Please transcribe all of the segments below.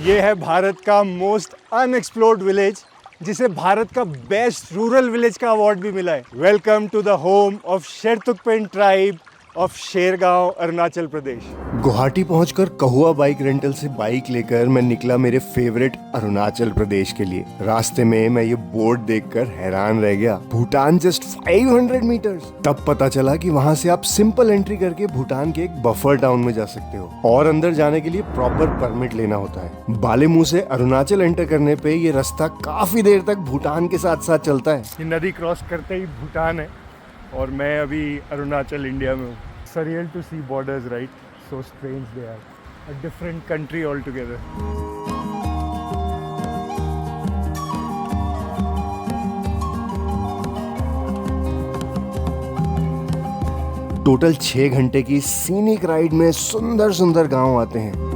ये है भारत का मोस्ट अनएक्सप्लोर्ड विलेज, जिसे भारत का बेस्ट रूरल विलेज का अवार्ड भी मिला है। Welcome to the home of Sherdukpen tribe of Shergaon, Arunachal Pradesh. Guwahati पहुंचकर कहुआ बाइक रेंटल से बाइक लेकर मैं निकला मेरे फेवरेट अरुणाचल प्रदेश के लिए। रास्ते में मैं ये बोर्ड देखकर हैरान रह गया, भूटान जस्ट 500 मीटर्स। तब पता चला कि वहाँ से आप सिंपल एंट्री करके भूटान के एक बफर टाउन में जा सकते हो और अंदर जाने के लिए प्रॉपर परमिट लेना होता है। बालेमू से अरुणाचल एंटर करने पे ये रास्ता काफी देर तक भूटान के साथ साथ चलता है। ये नदी क्रॉस करते ही भूटान है और मैं अभी अरुणाचल इंडिया में हूँ। Surreal to see borders, right? So strange they are. A different country altogether. Total 6 घंटे की सीनिक राइड में सुंदर सुंदर गांव आते हैं।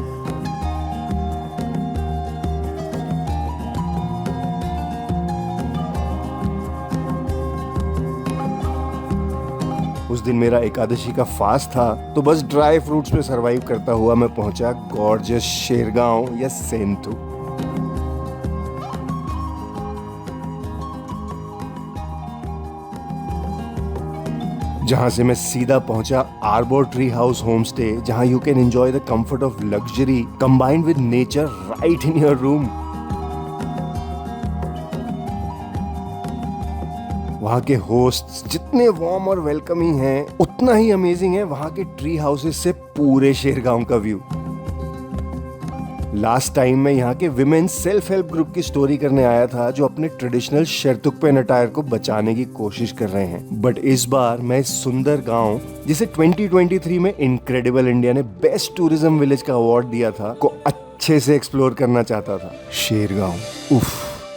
उस दिन मेरा एकादशी का फास्ट था, तो बस ड्राई फ्रूट्स पे सरवाइव करता हुआ मैं पहुंचा गॉर्जियस शेरगांव या सेंतु। जहां से मैं सीधा पहुंचा आर्बोर ट्री हाउस होम स्टे, जहां you can enjoy the comfort of luxury combined with nature right in your room. वहाँ के होस्ट्स जितने वार्म और वेलकमिंग हैं, उतना ही अमेजिंग है वहाँ के ट्री हाउसेस से पूरे शेरगांव का व्यू। लास्ट टाइम मैं यहाँ के विमेन सेल्फ हेल्प ग्रुप की स्टोरी करने आया था, जो अपने ट्रेडिशनल शेरतुकपेन अटायर को बचाने की कोशिश कर रहे हैं। बट इस बार मैं इस सुंदर गांव, जिसे 2023 में इनक्रेडिबल इंडिया ने बेस्ट टूरिज्म विलेज का अवार्ड दिया था, को अच्छे से एक्सप्लोर करना चाहता था। शेरगांव, उफ,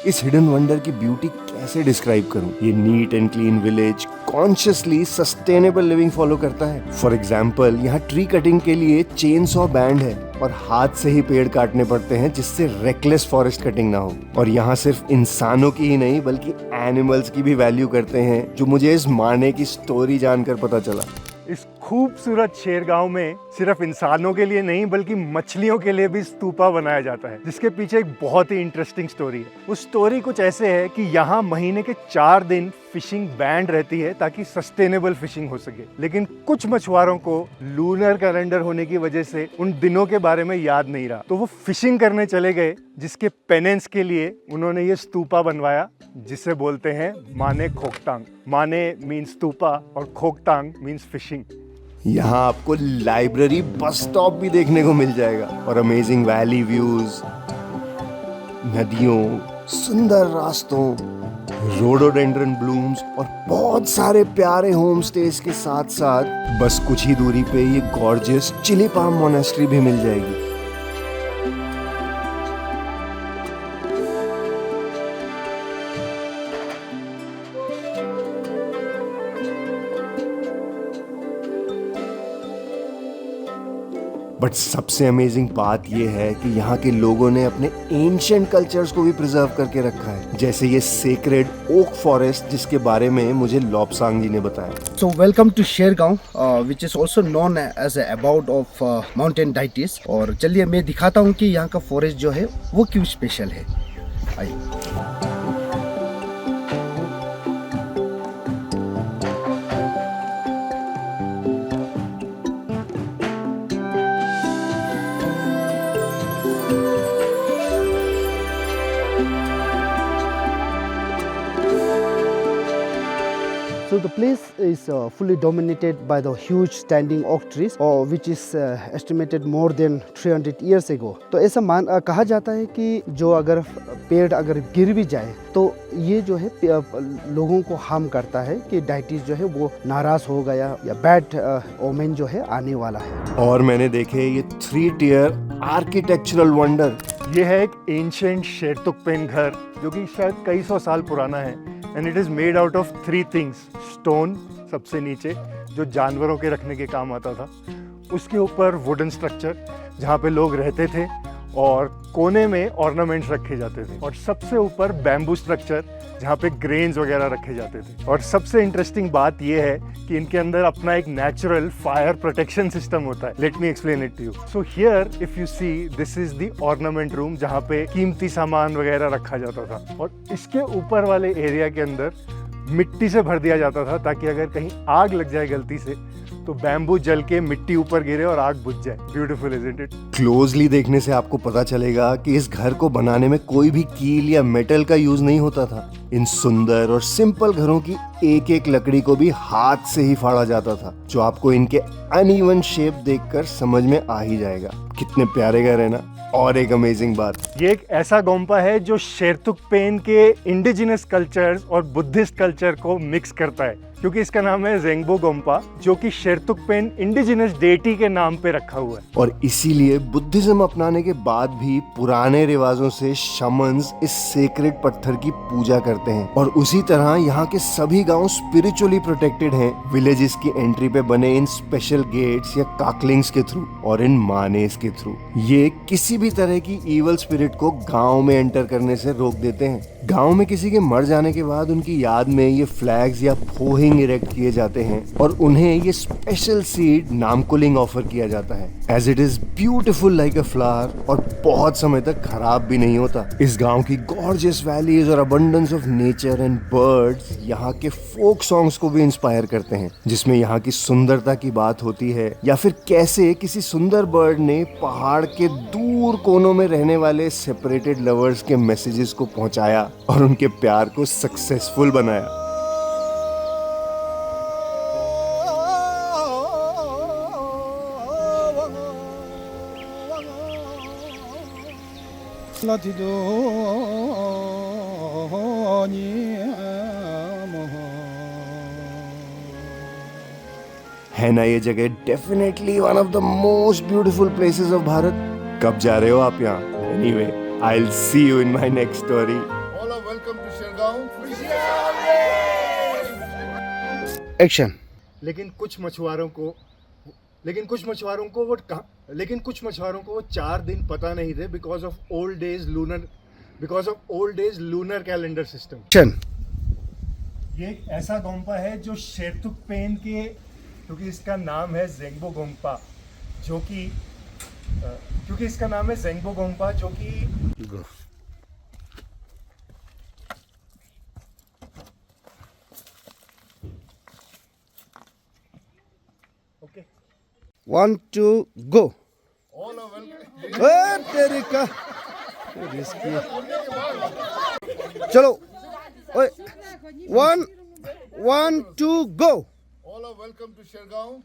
इस हिडन वंडर की ब्यूटी कैसे डिस्क्राइब करूं? ये neat and clean village consciously sustainable living follow करता है। फॉर एग्जाम्पल, यहाँ ट्री कटिंग के लिए चेन सॉ बैंड है और हाथ से ही पेड़ काटने पड़ते हैं, जिससे रेकलेस फॉरेस्ट कटिंग ना हो। और यहाँ सिर्फ इंसानों की ही नहीं बल्कि एनिमल्स की भी वैल्यू करते हैं, जो मुझे इस माने की स्टोरी जानकर पता चला। इस खूबसूरत शेरगांव में सिर्फ इंसानों के लिए नहीं बल्कि मछलियों के लिए भी स्तूपा बनाया जाता है, जिसके पीछे एक बहुत ही इंटरेस्टिंग स्टोरी है। उस स्टोरी कुछ ऐसे है कि यहाँ महीने के 4 दिन फिशिंग बैंड रहती है ताकि सस्टेनेबल फिशिंग हो सके। लेकिन कुछ मछुआरों को लूनर कैलेंडर होने की वजह से उन दिनों के बारे में याद नहीं रहा, तो वो फिशिंग करने चले गए, जिसके पेनेंस के लिए उन्होंने ये स्तूपा बनवाया, जिसे बोलते हैं माने खोकटांग। माने मीन्स स्तूपा और खोकटांग मीन्स फिशिंग। यहाँ आपको लाइब्रेरी, बस स्टॉप भी देखने को मिल जाएगा और अमेजिंग वैली व्यूज, नदियों, सुंदर रास्तों, रोडोडेंड्रन ब्लूम्स और बहुत सारे प्यारे होम स्टेज के साथ साथ बस कुछ ही दूरी पे ये गॉर्जियस चिली पाम मोनेस्ट्री भी मिल जाएगी। बट सबसे अमेजिंग बात यह है कि यहाँ के लोगों ने अपने एंशिएंट कल्चर्स को भी प्रिजर्व करके रखा है, जैसे ये सेक्रेड ओक फॉरेस्ट, जिसके बारे में मुझे लॉपसांग जी ने बताया। So welcome to Shergaon, which is also known as abode of mountain deities. और चलिए मैं दिखाता हूँ कि यहाँ का फॉरेस्ट जो है वो क्यों स्पेशल है। आइए। So the place is fully dominated by the huge standing oak trees, which is estimated more than 300 years ago. तो ऐसा कहा जाता है कि जो अगर पेड़ अगर गिर भी जाए तो ये जो है लोगों को हार्म करता है, कि डाइटिस जो है वो नाराज हो गया या बैड ओमेन जो है आने वाला है। और मैंने देखे ये 3 tier आर्किटेक्चरल वंडर। ये है एक एंशिएंट शेरतुकपेन घर, जो कि शायद कई सौ साल पुराना है। And it is made out of 3 things। Stone सबसे नीचे, जो जानवरों के रखने के काम आता था, उसके ऊपर वुडन स्ट्रक्चर जहाँ पे लोग रहते थे, और कोने में ऑर्नामेंट्स रखे जाते थे और सबसे ऊपर बैम्बू स्ट्रक्चर जहाँ पे ग्रेन्स वगैरह रखे जाते थे। और सबसे इंटरेस्टिंग बात यह है कि इनके अंदर अपना एक नेचुरल फायर प्रोटेक्शन सिस्टम होता है। Let me explain it to you. So here if you see, this is the ornament room जहाँ पे कीमती सामान वगैरह रखा जाता था और इसके ऊपर वाले एरिया के अंदर मिट्टी से भर दिया जाता था ताकि अगर कहीं आग लग जाए गलती से तो बैम्बू जल के मिट्टी ऊपर गिरे और आग बुझ जाए। Beautiful isn't it? क्लोजली देखने से आपको पता चलेगा कि इस घर को बनाने में कोई भी कील या मेटल का यूज नहीं होता था। इन सुंदर और सिंपल घरों की एक एक लकड़ी को भी हाथ से ही फाड़ा जाता था, जो आपको इनके अनइवन शेप देखकर समझ में आ ही जाएगा। कितने प्यारे घर है ना। और एक अमेजिंग बात, ये एक ऐसा गोम्पा है जो शेरतुकपेन के इंडिजिनस कल्चर्स और बुद्धिस्ट कल्चर को मिक्स करता है, क्योंकि इसका नाम है ज़ेंगबो गोम्पा, जो कि शेरतुकपेन इंडिजिनस डेटी के नाम पे रखा हुआ है। और इसीलिए बुद्धिज्म अपनाने के बाद भी पुराने रिवाजों से शमन्स इस सेक्रेड पत्थर की पूजा करते हैं और उसी तरह यहाँ के सभी गांव स्पिरिचुअली प्रोटेक्टेड हैं विलेजेस की एंट्री पे बने इन स्पेशल गेट्स या काकलिंग्स के थ्रू और इन मानेस के थ्रू। ये किसी भी तरह की इवल स्पिरिट को गांव में एंटर करने से रोक देते हैं। गांव में किसी के मर जाने के बाद उनकी याद में ये फ्लैग्स या फोहिंग इरेक्ट किए जाते हैं और उन्हें ये स्पेशल सीड नामकुलिंग ऑफर किया जाता है, as it is beautiful like a flower और बहुत समय तक खराब भी नहीं होता। इस गांव की गॉर्जियस वैलीज और abundance of nature and birds यहाँ के फोक सॉन्ग्स को भी इंस्पायर करते हैं, जिसमें यहाँ की सुंदरता की बात होती है या फिर कैसे किसी सुंदर बर्ड ने पहाड़ के दूर कोनों में रहने वाले सेपरेटेड लवर्स के मैसेजेस को पहुंचाया और उनके प्यार को सक्सेसफुल बनाया। है ना ये जगह definitely one of the most beautiful places of Bharat. कब जा रहे हो आप यहाँ? Anyway, I will see you in my next story. All are welcome to Shergaon. Action. लेकिन कुछ मछुआरों को वो 4 दिन पता नहीं थे because of old days lunar calendar system. Action. ये एक ऐसा गोम्पा है जो शेरतुकपेन के, क्योंकि इसका नाम है ज़ेंगबो गोम्पा, जो कि okay 1 2 go. All are welcome. तेरे का चलो 1 1 2 गो। All are welcome to Shergaon.